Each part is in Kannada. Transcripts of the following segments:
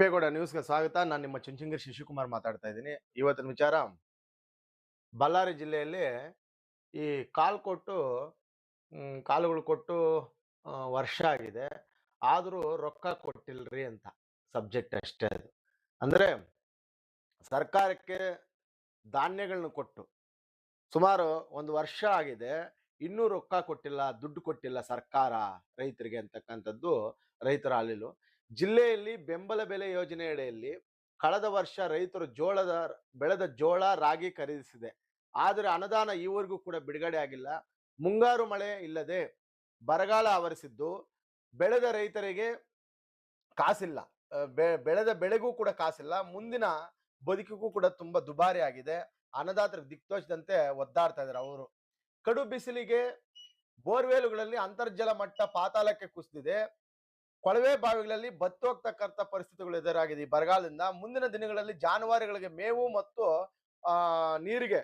ಕೆಂಪೇಗೌಡ ನ್ಯೂಸ್ಗೆ ಸ್ವಾಗತ. ನಾನು ನಿಮ್ಮ ಚುಂಚುಂಗಿ ಶಿಶುಕುಮಾರ್ ಮಾತಾಡ್ತಾ ಇದ್ದೀನಿ. ಇವತ್ತಿನ ವಿಚಾರ, ಬಳ್ಳಾರಿ ಜಿಲ್ಲೆಯಲ್ಲಿ ಈ ಕಾಲ್ ಕೊಟ್ಟು ಕಾಲುಗಳು ಕೊಟ್ಟು ವರ್ಷ ಆಗಿದೆ. ಆದರೂ ರೊಕ್ಕ ಕೊಟ್ಟಿಲ್ರಿ ಅಂತ ಸಬ್ಜೆಕ್ಟ್ ಅಷ್ಟೇ ಅದು. ಅಂದ್ರೆ ಸರ್ಕಾರಕ್ಕೆ ಧಾನ್ಯಗಳನ್ನ ಕೊಟ್ಟು ಸುಮಾರು ಒಂದು ವರ್ಷ ಆಗಿದೆ. ಇನ್ನೂ ರೊಕ್ಕ ಕೊಟ್ಟಿಲ್ಲ, ದುಡ್ಡು ಕೊಟ್ಟಿಲ್ಲ ಸರ್ಕಾರ ರೈತರಿಗೆ ಅಂತಕ್ಕಂಥದ್ದು ರೈತರ ಅಳಿಲು. ಜಿಲ್ಲೆಯಲ್ಲಿ ಬೆಂಬಲ ಬೆಲೆ ಯೋಜನೆ ಅಡಿಯಲ್ಲಿ ಕಳೆದ ವರ್ಷ ರೈತರು ಬೆಳೆದ ಜೋಳ, ರಾಗಿ ಖರೀದಿಸಿದೆ. ಆದರೆ ಅನುದಾನ ಈವರೆಗೂ ಕೂಡ ಬಿಡುಗಡೆ ಆಗಿಲ್ಲ. ಮುಂಗಾರು ಮಳೆ ಇಲ್ಲದೆ ಬರಗಾಲ ಆವರಿಸಿದ್ದು ಬೆಳೆದ ರೈತರಿಗೆ ಕಾಸಿಲ್ಲ. ಬೆಳೆದ ಬೆಳೆಗೂ ಕೂಡ ಕಾಸಿಲ್ಲ. ಮುಂದಿನ ಬದುಕಿಗೂ ಕೂಡ ತುಂಬಾ ದುಬಾರಿ ಆಗಿದೆ. ಅನ್ನದಾತರ ದಿಕ್ತೋಚದಂತೆ ಒದ್ದಾಡ್ತಾ ಇದ್ದಾರೆ ಅವರು. ಕಡು ಬಿಸಿಲಿಗೆ ಬೋರ್ವೆಲ್ಗಳಲ್ಲಿ ಅಂತರ್ಜಲ ಮಟ್ಟ ಪಾತಾಳಕ್ಕೆ ಕುಸಿದಿದೆ. ಕೊಳವೆ ಬಾವಿಗಳಲ್ಲಿ ಬತ್ತು ಹೋಗ್ತಕ್ಕಂಥ ಪರಿಸ್ಥಿತಿಗಳು ಎದುರಾಗಿದೆ ಈ ಬರಗಾಲದಿಂದ. ಮುಂದಿನ ದಿನಗಳಲ್ಲಿ ಜಾನುವಾರುಗಳಿಗೆ ಮೇವು ಮತ್ತು ನೀರಿಗೆ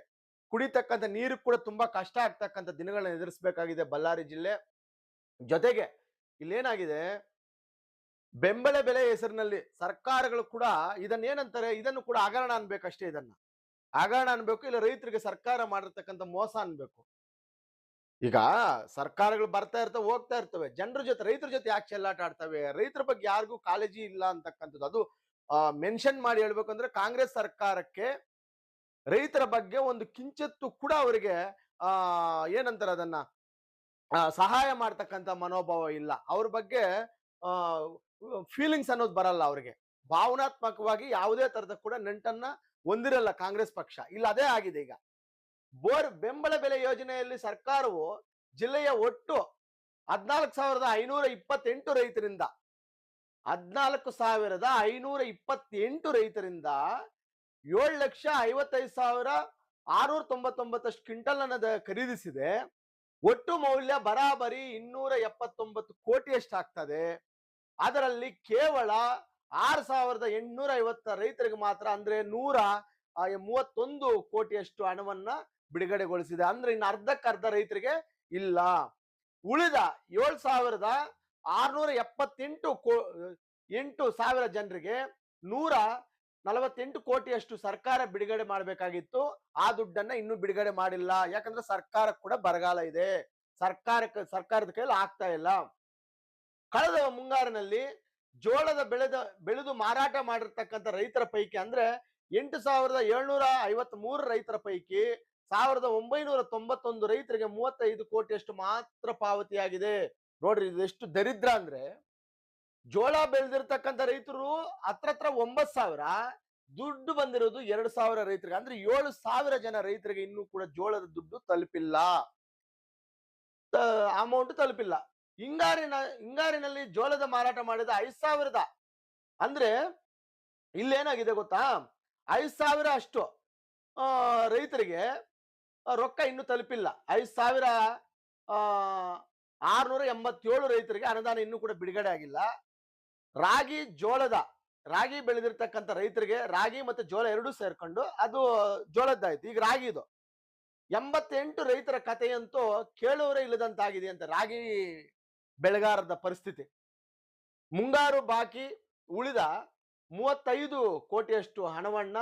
ಕುಡಿತಕ್ಕಂಥ ನೀರು ಕೂಡ ತುಂಬಾ ಕಷ್ಟ ಆಗ್ತಕ್ಕಂಥ ದಿನಗಳನ್ನ ಎದುರಿಸಬೇಕಾಗಿದೆ ಬಳ್ಳಾರಿ ಜಿಲ್ಲೆ. ಜೊತೆಗೆ ಇಲ್ಲೇನಾಗಿದೆ, ಬೆಂಬಲ ಬೆಲೆ ಹೆಸರಿನಲ್ಲಿ ಸರ್ಕಾರಗಳು ಕೂಡ ಇದನ್ನೇನಂತಾರೆ, ಇದನ್ನು ಕೂಡ ಹಗರಣ ಅನ್ಬೇಕಷ್ಟೇ. ಇದನ್ನ ಹಗರಣ ಅನ್ಬೇಕು, ಇಲ್ಲ ರೈತರಿಗೆ ಸರ್ಕಾರ ಮಾಡಿರ್ತಕ್ಕಂಥ ಮೋಸ ಅನ್ಬೇಕು. ಈಗ ಸರ್ಕಾರಗಳು ಬರ್ತಾ ಇರ್ತವೆ, ಹೋಗ್ತಾ ಇರ್ತವೆ, ಜನರ ಜೊತೆ ರೈತರ ಜೊತೆ ಯಾಕೆ ಚೆಲ್ಲಾಟ ಆಡ್ತವೆ? ರೈತರ ಬಗ್ಗೆ ಯಾರಿಗೂ ಕಾಳಜಿ ಇಲ್ಲ ಅಂತಕ್ಕಂಥದ್ದು. ಅದು ಮೆನ್ಷನ್ ಮಾಡಿ ಹೇಳ್ಬೇಕಂದ್ರೆ, ಕಾಂಗ್ರೆಸ್ ಸರ್ಕಾರಕ್ಕೆ ರೈತರ ಬಗ್ಗೆ ಒಂದು ಕಿಂಚಿತ್ತು ಕೂಡ ಅವರಿಗೆ ಏನಂತಾರೆ ಅದನ್ನ ಸಹಾಯ ಮಾಡ್ತಕ್ಕಂಥ ಮನೋಭಾವ ಇಲ್ಲ. ಅವ್ರ ಬಗ್ಗೆ ಫೀಲಿಂಗ್ಸ್ ಅನ್ನೋದು ಬರಲ್ಲ ಅವ್ರಿಗೆ. ಭಾವನಾತ್ಮಕವಾಗಿ ಯಾವುದೇ ತರದ ಕೂಡ ನಂಟನ್ನ ಹೊಂದಿರಲ್ಲ ಕಾಂಗ್ರೆಸ್ ಪಕ್ಷ. ಇಲ್ಲ ಅದೇ ಆಗಿದೆ ಈಗ. ಬೆಂಬಲ ಬೆಲೆ ಯೋಜನೆಯಲ್ಲಿ ಸರ್ಕಾರವು ಜಿಲ್ಲೆಯ ಒಟ್ಟು 14,528 ರೈತರಿಂದ 14,528 ರೈತರಿಂದ 7,55,699 ಕ್ವಿಂಟಲ್ ಅನ್ನ ಖರೀದಿಸಿದೆ. ಒಟ್ಟು ಮೌಲ್ಯ ಬರಾಬರಿ 279 ಕೋಟಿಯಷ್ಟು ಆಗ್ತದೆ. ಅದರಲ್ಲಿ ಕೇವಲ 6,850 ರೈತರಿಗೆ ಮಾತ್ರ, ಅಂದ್ರೆ 131 ಕೋಟಿಯಷ್ಟು ಹಣವನ್ನ ಬಿಡುಗಡೆಗೊಳಿಸಿದೆ. ಅಂದ್ರೆ ಇನ್ನು ಅರ್ಧಕ್ಕರ್ಧ ರೈತರಿಗೆ ಇಲ್ಲ. ಉಳಿದ 7,678 ಜನರಿಗೆ 148 ಕೋಟಿಯಷ್ಟು ಸರ್ಕಾರ ಬಿಡುಗಡೆ ಮಾಡಬೇಕಾಗಿತ್ತು. ಆ ದುಡ್ಡನ್ನ ಇನ್ನೂ ಬಿಡುಗಡೆ ಮಾಡಿಲ್ಲ. ಯಾಕಂದ್ರೆ ಸರ್ಕಾರ ಕೂಡ ಬರಗಾಲ ಇದೆ. ಸರ್ಕಾರದ ಕೈಯಲ್ಲಿ ಆಗ್ತಾ ಇಲ್ಲ. ಕಳೆದ ಮುಂಗಾರಿನಲ್ಲಿ ಜೋಳದ ಬೆಳೆದು ಮಾರಾಟ ಮಾಡಿರ್ತಕ್ಕಂಥ ರೈತರ ಪೈಕಿ, ಅಂದ್ರೆ 8,753 ರೈತರ ಪೈಕಿ 1,991 ರೈತರಿಗೆ 35 ಕೋಟಿಯಷ್ಟು ಮಾತ್ರ ಪಾವತಿಯಾಗಿದೆ. ನೋಡ್ರಿ ಇದೆಷ್ಟು ದರಿದ್ರ ಅಂದ್ರೆ, ಜೋಳ ಬೆಳೆದಿರ್ತಕ್ಕಂಥ ರೈತರು ಹತ್ರ 9,000, ದುಡ್ಡು ಬಂದಿರೋದು 2,000 ರೈತರಿಗೆ. ಅಂದ್ರೆ 7,000 ಜನ ರೈತರಿಗೆ ಇನ್ನೂ ಕೂಡ ಜೋಳದ ದುಡ್ಡು ತಲುಪಿಲ್ಲ, ಅಮೌಂಟ್ ತಲುಪಿಲ್ಲ. ಹಿಂಗಾರಿನಲ್ಲಿ ಜೋಳದ ಮಾರಾಟ ಮಾಡಿದ 5,000, ಅಂದ್ರೆ ಇಲ್ಲೇನಾಗಿದೆ ಗೊತ್ತಾ, 5,000 ಅಷ್ಟು ರೈತರಿಗೆ ರೊಕ್ಕ ಇನ್ನೂ ತಲುಪಿಲ್ಲ. 5,687 ರೈತರಿಗೆ ಅನುದಾನ ಇನ್ನೂ ಕೂಡ ಬಿಡುಗಡೆ ಆಗಿಲ್ಲ. ರಾಗಿ ಬೆಳೆದಿರ್ತಕ್ಕಂಥ ರೈತರಿಗೆ, ರಾಗಿ ಮತ್ತೆ ಜೋಳ ಎರಡೂ ಸೇರ್ಕೊಂಡು ಅದು ಜೋಳದ್ದಾಯ್ತು. ಈಗ ರಾಗಿದು 88 ರೈತರ ಕಥೆಯಂತೂ ಕೇಳುವರೇ ಇಲ್ಲದಂತಾಗಿದೆ ಅಂತ ರಾಗಿ ಬೆಳೆಗಾರರ ಪರಿಸ್ಥಿತಿ. ಮುಂಗಾರು ಬಾಕಿ ಉಳಿದ 35 ಕೋಟಿಯಷ್ಟು ಹಣವನ್ನ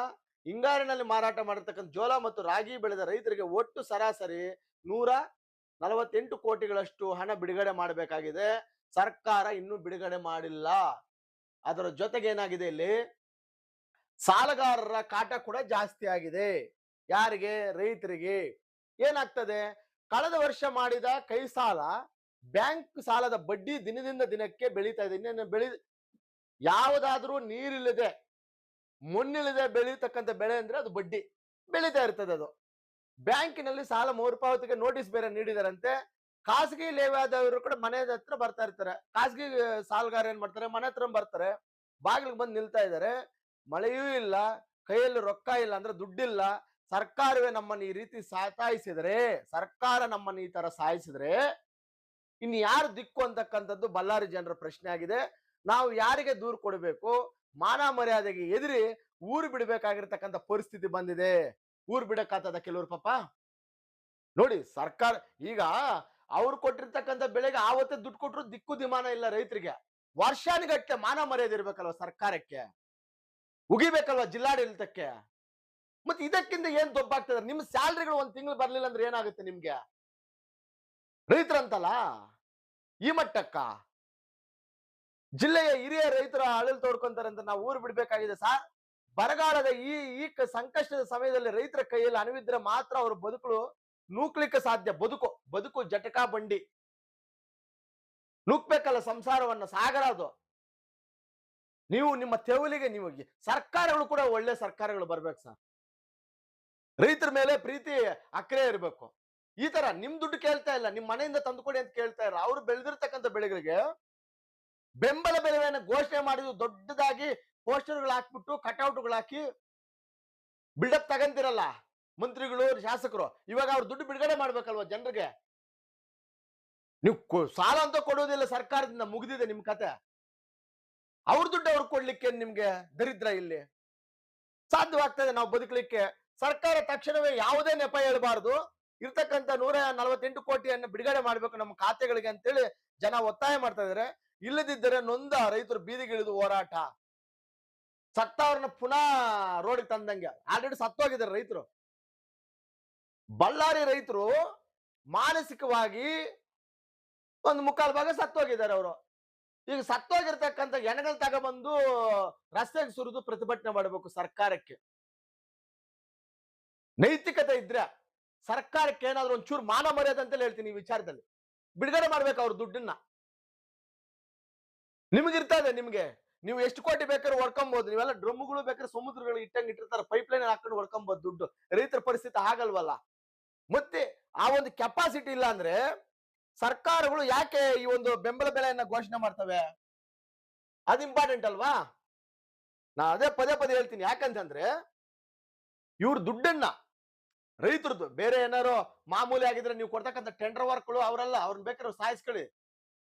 ಹಿಂಗಾರಿನಲ್ಲಿ ಮಾರಾಟ ಮಾಡಿರ್ತಕ್ಕಂಥ ಜೋಳ ಮತ್ತು ರಾಗಿ ಬೆಳೆದ ರೈತರಿಗೆ ಒಟ್ಟು ಸರಾಸರಿ 148 ಕೋಟಿಗಳಷ್ಟು ಹಣ ಬಿಡುಗಡೆ ಮಾಡಬೇಕಾಗಿದೆ. ಸರ್ಕಾರ ಇನ್ನೂ ಬಿಡುಗಡೆ ಮಾಡಿಲ್ಲ. ಅದರ ಜೊತೆಗೆ ಏನಾಗಿದೆ, ಇಲ್ಲಿ ಸಾಲಗಾರರ ಕಾಟ ಕೂಡ ಜಾಸ್ತಿ ಆಗಿದೆ. ಯಾರಿಗೆ? ರೈತರಿಗೆ. ಏನಾಗ್ತದೆ, ಕಳೆದ ವರ್ಷ ಮಾಡಿದ ಕೈ ಸಾಲ, ಬ್ಯಾಂಕ್ ಸಾಲದ ಬಡ್ಡಿ ದಿನದಿಂದ ದಿನಕ್ಕೆ ಬೆಳೀತಾ ಇದೆ. ಯಾವುದಾದ್ರೂ ನೀರಿಲ್ಲದೆ ಮಣ್ಣಿಲ್ಲದೆ ಬೆಳೀತಕ್ಕಂಥ ಬೆಳೆ ಅಂದ್ರೆ ಅದು ಬಡ್ಡಿ ಬೆಳೀತಾ ಇರ್ತದೆ. ಅದು ಬ್ಯಾಂಕಿನಲ್ಲಿ ಸಾಲ ಮರುಪಾವತಿಗೆ ನೋಟಿಸ್ ಬೇರೆ ನೀಡಿದಾರಂತೆ. ಖಾಸಗಿ ಲೇವಾದೇವಿಯವರು ಕೂಡ ಮನೆ ಹತ್ರ ಬರ್ತಾ ಇರ್ತಾರೆ. ಖಾಸಗಿ ಸಾಲಗಾರ ಏನ್ ಮಾಡ್ತಾರೆ, ಮನೆ ಹತ್ರ ಬರ್ತಾರೆ, ಬಾಗಿಲಿಗೆ ಬಂದು ನಿಲ್ತಾ ಇದ್ದಾರೆ. ಮಳೆಯೂ ಇಲ್ಲ, ಕೈಯಲ್ಲಿ ರೊಕ್ಕ ಇಲ್ಲ, ಅಂದ್ರೆ ದುಡ್ಡಿಲ್ಲ. ಸರ್ಕಾರವೇ ನಮ್ಮನ್ನು ಈ ರೀತಿ ಸರ್ಕಾರ ನಮ್ಮನ್ನು ಈ ತರ ಸಾಯಿಸಿದ್ರೆ ಇನ್ನು ಯಾರು ದಿಕ್ಕು ಅಂತಕ್ಕಂಥದ್ದು ಬಳ್ಳಾರಿ ಜನರ ಪ್ರಶ್ನೆ ಆಗಿದೆ. ನಾವು ಯಾರಿಗೆ ದೂರು ಕೊಡಬೇಕು? ಮಾನ ಮರ್ಯಾದೆಗೆ ಎದುರಿ ಊರು ಬಿಡಬೇಕಾಗಿರ್ತಕ್ಕಂಥ ಪರಿಸ್ಥಿತಿ ಬಂದಿದೆ. ಊರು ಬಿಡಕ್ಕಾಗ್ತದ ಕೆಲವರು? ಪಾಪ ನೋಡಿ, ಸರ್ಕಾರ ಈಗ ಅವ್ರು ಕೊಟ್ಟಿರ್ತಕ್ಕಂಥ ಬೆಳೆಗೆ ಆವತ್ತೇ ದುಡ್ಡು ಕೊಟ್ಟರು ದಿಕ್ಕು ದಿಮಾನ ಇಲ್ಲ ರೈತರಿಗೆ. ವರ್ಷಾನುಗಟ್ಟಲೆ ಮಾನ ಮರ್ಯಾದೆ ಇರ್ಬೇಕಲ್ವ ಸರ್ಕಾರಕ್ಕೆ. ಉಗಿಬೇಕಲ್ವಾ ಜಿಲ್ಲಾಡಳಿತಕ್ಕೆ. ಮತ್ತೆ ಇದಕ್ಕಿಂತ ಏನ್ ದೊಬ್ಬಾಗ್ತದೆ? ನಿಮ್ ಸ್ಯಾಲ್ರಿಗಳು ಒಂದ್ ತಿಂಗಳು ಬರ್ಲಿಲ್ಲ ಅಂದ್ರೆ ಏನಾಗುತ್ತೆ ನಿಮ್ಗೆ? ರೈತರಂತಲ್ಲ ಈ ಮಟ್ಟಕ್ಕ ಜಿಲ್ಲೆಯ ಹಿರಿಯ ರೈತರ ಅಳಲು ತೋಡ್ಕೊಂತಾರೆ ಅಂತ ನಾವು ಊರು ಬಿಡ್ಬೇಕಾಗಿದೆ ಸರ್. ಬರಗಾಲದ ಸಂಕಷ್ಟದ ಸಮಯದಲ್ಲಿ ರೈತರ ಕೈಯಲ್ಲಿ ಹಣವಿದ್ರೆ ಮಾತ್ರ ಅವ್ರ ಬದುಕಲು ನೂಕ್ಲಿಕ್ಕೆ ಸಾಧ್ಯ. ಬದುಕು ಜಟಕಾ ಬಂಡಿ, ನೂಕ್ಬೇಕಲ್ಲ ಸಂಸಾರವನ್ನ, ಸಾಗರ ಅದು. ನೀವು ನಿಮ್ಮ ತೆವಲಿಗೆ ನೀವು ಸರ್ಕಾರಗಳು ಕೂಡ ಒಳ್ಳೆ ಸರ್ಕಾರಗಳು ಬರ್ಬೇಕು ಸರ್. ರೈತರ ಮೇಲೆ ಪ್ರೀತಿ ಅಕ್ರೆ ಇರಬೇಕು. ಈ ತರ ನಿಮ್ ದುಡ್ಡು ಕೇಳ್ತಾ ಇಲ್ಲ, ನಿಮ್ ಮನೆಯಿಂದ ತಂದುಕೊಡಿ ಅಂತ ಕೇಳ್ತಾ ಇಲ್ಲ. ಅವ್ರು ಬೆಳೆದಿರ್ತಕ್ಕಂಥ ಬೆಳೆಗಳಿಗೆ ಬೆಂಬಲ ಬೆಲೆಯನ್ನು ಘೋಷಣೆ ಮಾಡಿದ್ರು, ದೊಡ್ಡದಾಗಿ ಪೋಸ್ಟರ್ಗಳು ಹಾಕ್ಬಿಟ್ಟು ಕಟ್ಔಟ್ಗಳು ಹಾಕಿ ಬಿಲ್ಡಪ್ ತಗಂತಿರಲ್ಲ ಮಂತ್ರಿಗಳು ಶಾಸಕರು. ಇವಾಗ ಅವ್ರ ದುಡ್ಡು ಬಿಡುಗಡೆ ಮಾಡ್ಬೇಕಲ್ವಾ ಜನರಿಗೆ. ನೀವು ಸಾಲ ಅಂತ ಕೊಡೋದಿಲ್ಲ ಸರ್ಕಾರದಿಂದ, ಮುಗಿದಿದೆ ನಿಮ್ ಕತೆ. ಅವ್ರ ದುಡ್ಡು ಅವ್ರು ಕೊಡ್ಲಿಕ್ಕೆ ನಿಮ್ಗೆ ದರಿದ್ರ ಇಲ್ಲಿ ಸಾಧ್ಯವಾಗ್ತದೆ ನಾವು ಬದುಕಲಿಕ್ಕೆ. ಸರ್ಕಾರ ತಕ್ಷಣವೇ ಯಾವುದೇ ನೆಪ ಹೇಳಬಾರದು, ಇರ್ತಕ್ಕಂಥ 148 ಕೋಟಿಯನ್ನು ಬಿಡುಗಡೆ ಮಾಡ್ಬೇಕು ನಮ್ಮ ಖಾತೆಗಳಿಗೆ ಅಂತೇಳಿ ಜನ ಒತ್ತಾಯ ಮಾಡ್ತಾ ಇದಾರೆ. ಇಲ್ಲದಿದ್ದರೆ ನೊಂದ ರೈತರು ಬೀದಿಗಿಳಿದು ಹೋರಾಟ. ಸತ್ತವ್ರನ್ನ ಪುನಃ ರೋಡ್ಗೆ ತಂದಂಗೆ. ಆಲ್ರೆಡಿ ಸತ್ತೋಗಿದ್ದಾರೆ ರೈತರು. ಬಳ್ಳಾರಿ ರೈತರು ಮಾನಸಿಕವಾಗಿ ಒಂದು 3/4 ಭಾಗ ಸತ್ತೋಗಿದ್ದಾರೆ ಅವರು. ಈಗ ಸತ್ತೋಗಿರ್ತಕ್ಕಂಥ ಹೆಣಗಳು ತಗೊಬಂದು ರಸ್ತೆಗೆ ಸುರಿದು ಪ್ರತಿಭಟನೆ ಮಾಡಬೇಕು ಸರ್ಕಾರಕ್ಕೆ. ನೈತಿಕತೆ ಇದ್ರೆ ಸರ್ಕಾರಕ್ಕೆ ಏನಾದ್ರು ಒಂಚೂರು ಮಾನ ಮರ್ಯಾದೆ ಅಂತಲೇ ಹೇಳ್ತೀನಿ ಈ ವಿಚಾರದಲ್ಲಿ. ಬಿಡುಗಡೆ ಮಾಡ್ಬೇಕು ಅವ್ರ ದುಡ್ಡನ್ನ. ನಿಮ್ಗಿರ್ತದೆ, ನಿಮ್ಗೆ ನೀವು ಎಷ್ಟು ಕೋಟಿ ಬೇಕಾದ್ರೂ ಹೊಡ್ಕೊಬಹುದು. ನೀವೆಲ್ಲ ಡ್ರಮ್ಗಳು ಬೇಕಾದ್ರೆ ಸಮುದ್ರಗಳು ಇಟ್ಟಿರ್ತಾರೆ, ಪೈಪ್ ಲೈನ್ ಹಾಕೊಂಡು ಹೊಡ್ಕೊಬಹುದು ದುಡ್ಡು. ರೈತರ ಪರಿಸ್ಥಿತಿ ಆಗಲ್ವಲ್ಲ. ಮತ್ತೆ ಆ ಒಂದು ಕೆಪಾಸಿಟಿ ಇಲ್ಲ ಅಂದ್ರೆ ಸರ್ಕಾರಗಳು ಯಾಕೆ ಈ ಒಂದು ಬೆಂಬಲ ಬೆಲೆಯನ್ನ ಘೋಷಣೆ ಮಾಡ್ತವೆ? ಅದು ಇಂಪಾರ್ಟೆಂಟ್ ಅಲ್ವಾ? ನಾ ಅದೇ ಪದೇ ಹೇಳ್ತೀನಿ. ಯಾಕಂತಂದ್ರೆ ಇವ್ರ ದುಡ್ಡನ್ನ, ರೈತರದ್ದು ಬೇರೆ ಏನಾರು ಮಾಮೂಲಿ ಆಗಿದ್ರೆ ನೀವು ಕೊಡ್ತಕ್ಕಂಥ ಟೆಂಡರ್ ವರ್ಕ್ಗಳು ಅವರಲ್ಲ, ಅವ್ರನ್ನ ಬೇಕಾದ್ರೆ ಸಾಯಿಸ್ಕೊಳ್ಳಿ.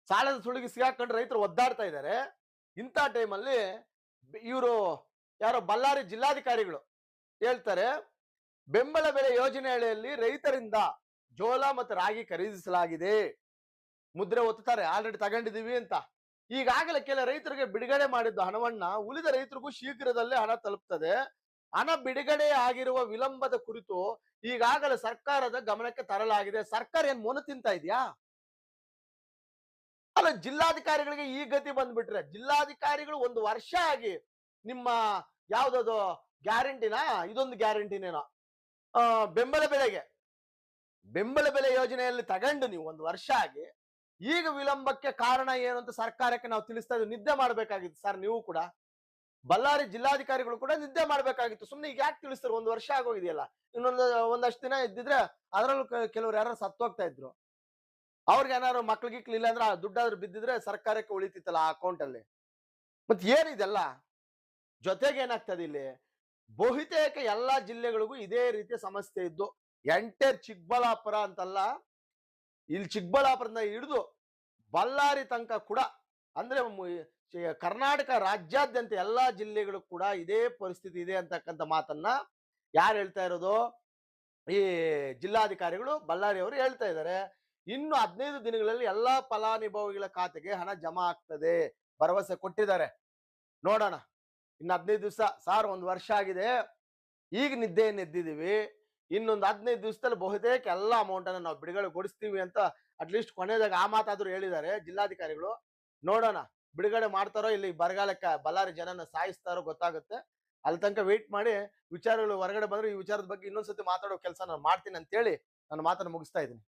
ಸಾಲದ ಸುಳಿಗೆ ಸಿಗಾಕೊಂಡು ರೈತರು ಒದ್ದಾಡ್ತಾ ಇದ್ದಾರೆ. ಇಂಥ ಟೈಮಲ್ಲಿ ಇವರು ಯಾರೋ ಬಳ್ಳಾರಿ ಜಿಲ್ಲಾಧಿಕಾರಿಗಳು ಹೇಳ್ತಾರೆ, ಬೆಂಬಲ ಬೆಲೆ ಯೋಜನೆಯಲ್ಲಿ ರೈತರಿಂದ ಜೋಳ ಮತ್ತು ರಾಗಿ ಖರೀದಿಸಲಾಗಿದೆ. ಮುದ್ರೆ ಒತ್ತುತ್ತಾರೆ, ಆಲ್ರೆಡಿ ತಗೊಂಡಿದೀವಿ ಅಂತ. ಈಗಾಗಲೇ ಕೆಲ ರೈತರಿಗೆ ಬಿಡುಗಡೆ ಮಾಡಿದ್ದ ಹಣವನ್ನ ಉಳಿದ ರೈತರಿಗೂ ಶೀಘ್ರದಲ್ಲೇ ಹಣ ತಲುಪ್ತದೆ. ಹಣ ಬಿಡುಗಡೆ ಆಗಿರುವ ವಿಳಂಬದ ಕುರಿತು ಈಗಾಗಲೇ ಸರ್ಕಾರದ ಗಮನಕ್ಕೆ ತರಲಾಗಿದೆ. ಸರ್ಕಾರ ಏನ್ ಮೊನ ತಿಂತಾ ಇದೆಯಾ? ಅಲ್ಲ, ಜಿಲ್ಲಾಧಿಕಾರಿಗಳಿಗೆ ಈ ಗತಿ ಬಂದ್ಬಿಟ್ರೆ, ಜಿಲ್ಲಾಧಿಕಾರಿಗಳು 1 ವರ್ಷ ಆಗಿ ನಿಮ್ಮ ಯಾವ್ದದು ಗ್ಯಾರಂಟಿನ, ಇದೊಂದು ಗ್ಯಾರಂಟಿನೇನೋ ಬೆಂಬಲ ಬೆಲೆ ಯೋಜನೆಯಲ್ಲಿ ತಗೊಂಡು ನೀವು 1 ವರ್ಷ ಆಗಿ ಈಗ ವಿಳಂಬಕ್ಕೆ ಕಾರಣ ಏನು ಅಂತ ಸರ್ಕಾರಕ್ಕೆ ನಾವು ತಿಳಿಸ್ತಾ ಇದ್ದೀವಿ. ನಿದ್ದೆ ಮಾಡ್ಬೇಕಾಗಿತ್ತು ಸರ್. ನೀವು ಕೂಡ ಬಳ್ಳಾರಿ ಜಿಲ್ಲಾಧಿಕಾರಿಗಳು ಕೂಡ ನಿದ್ದೆ ಮಾಡ್ಬೇಕಾಗಿತ್ತು. ಸುಮ್ನೆ ಈಗ ಯಾಕೆ ತಿಳಿಸ್ತಾರೆ? 1 ವರ್ಷ ಆಗೋಗಿದೆಯಲ್ಲ. ಒಂದಷ್ಟು ದಿನ ಇದ್ದಿದ್ರೆ ಅದರಲ್ಲೂ ಕೆಲವ್ರು ಯಾರು ಸತ್ತೋಗ್ತಾ ಇದ್ರು. ಅವ್ರಿಗೆ ಏನಾದ್ರು ಮಕ್ಳಿಗಿಕ್ಲಿ ಇಲ್ಲ ಅಂದ್ರೆ ಆ ದುಡ್ಡಾದ್ರೂ ಬಿದ್ದಿದ್ರೆ ಸರ್ಕಾರಕ್ಕೆ ಉಳಿತಿತ್ತಲ್ಲ ಆ ಅಕೌಂಟ್ ಅಲ್ಲಿ. ಮತ್ತೆ ಏನಿದೆಲ್ಲ ಜೊತೆಗೆ ಏನಾಗ್ತದೆ ಇಲ್ಲಿ, ಬಹುತೇಕ ಎಲ್ಲಾ ಜಿಲ್ಲೆಗಳಿಗೂ ಇದೇ ರೀತಿಯ ಸಮಸ್ಯೆ ಇದ್ದು, ಎಂಟೈರ್ ಚಿಕ್ಕಬಳ್ಳಾಪುರ ಅಂತಲ್ಲ, ಇಲ್ಲಿ ಚಿಕ್ಕಬಳ್ಳಾಪುರದಿಂದ ಹಿಡಿದು ಬಳ್ಳಾರಿ ತನಕ ಕೂಡ, ಅಂದ್ರೆ ಕರ್ನಾಟಕ ರಾಜ್ಯಾದ್ಯಂತ ಎಲ್ಲಾ ಜಿಲ್ಲೆಗಳು ಕೂಡ ಇದೇ ಪರಿಸ್ಥಿತಿ ಇದೆ ಅಂತಕ್ಕಂಥ ಮಾತನ್ನ ಯಾರು ಹೇಳ್ತಾ ಇರೋದು? ಈ ಜಿಲ್ಲಾಧಿಕಾರಿಗಳು ಬಳ್ಳಾರಿ ಅವರು ಹೇಳ್ತಾ ಇದ್ದಾರೆ. ಇನ್ನು 15 ದಿನಗಳಲ್ಲಿ ಎಲ್ಲಾ ಫಲಾನುಭವಿಗಳ ಖಾತೆಗೆ ಹಣ ಜಮಾ ಆಗ್ತದೆ ಭರವಸೆ ಕೊಟ್ಟಿದ್ದಾರೆ. ನೋಡೋಣ, ಇನ್ನು 15 ದಿವಸ. ಸಾರ್ 1 ವರ್ಷ ಆಗಿದೆ, ಈಗ ನಿದ್ದೆಯನ್ನು ಎದ್ದಿದ್ದೀವಿ. ಇನ್ನೊಂದು 15 ದಿವಸದಲ್ಲಿ ಬಹುತೇಕ ಎಲ್ಲ ಅಮೌಂಟ್ ಅನ್ನು ನಾವು ಬಿಡುಗಡೆಗೊಳಿಸ್ತೀವಿ ಅಂತ ಅಟ್ಲೀಸ್ಟ್ ಕೊನೆಯದಾಗ ಆ ಮಾತಾದ್ರೂ ಹೇಳಿದ್ದಾರೆ ಜಿಲ್ಲಾಧಿಕಾರಿಗಳು. ನೋಡೋಣ ಬಿಡುಗಡೆ ಮಾಡ್ತಾರೋ ಇಲ್ಲಿ ಬರಗಾಲಕ್ಕೆ ಬಳ್ಳಾರಿ ಜನನ ಸಾಯಿಸ್ತಾರೋ ಗೊತ್ತಾಗುತ್ತೆ. ಅಲ್ಲಿ ತನಕ ವೇಟ್ ಮಾಡಿ ವಿಚಾರಗಳು ಹೊರಗಡೆ ಬಂದ್ರೆ ಈ ವಿಚಾರದ ಬಗ್ಗೆ ಇನ್ನೊಂದ್ಸತಿ ಮಾತಾಡೋ ಕೆಲಸ ನಾನು ಮಾಡ್ತೀನಿ ಅಂತ ಹೇಳಿ ನನ್ನ ಮಾತನ್ನು ಮುಗಿಸ್ತಾ ಇದ್ದೀನಿ.